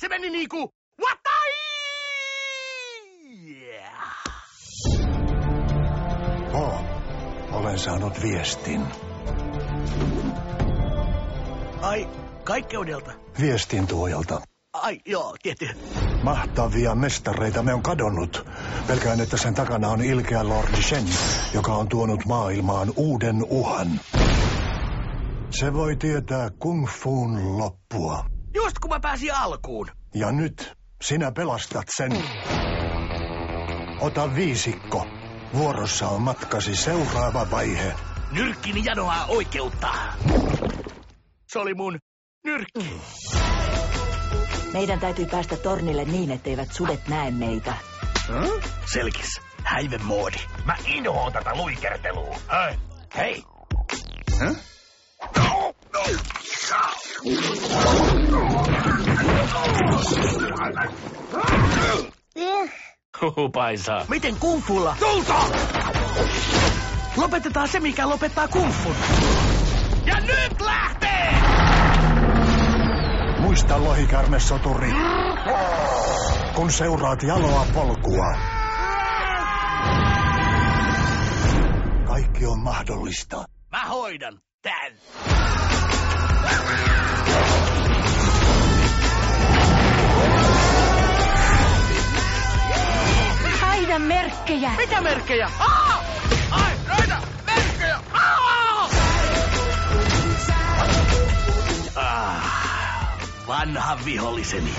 Se meni niinku... What the... Yeah. Olen saanut viestin. Ai, kaikkeudelta. Viestin tuojalta. Ai, joo, tietty. Mahtavia mestareita me on kadonnut. Pelkään, että sen takana on ilkeä Lord Shen, joka on tuonut maailmaan uuden uhan. Se voi tietää kung fuun loppua. Just kun mä pääsin alkuun. Ja nyt sinä pelastat sen. Ota viisikko. Vuorossa on matkasi seuraava vaihe. Nyrkkini janoaa oikeutta. Se oli mun nyrkki. Meidän täytyy päästä tornille niin, etteivät sudet näe meitä. Selkis, häivemoodi. Mä inhoon tätä luikertelua. Hei! Paisa. Miten kungfulla? Tulta! Lopetetaan se, mikä lopettaa kungfun. Ja nyt lähtee! Muista, lohikärmesoturi, kun seuraat jaloa polkua. Kaikki on mahdollista. Mä hoidan tän. Haida merkkejä! Mitä merkkejä? Ai, noita merkkejä! Vanha viholliseni.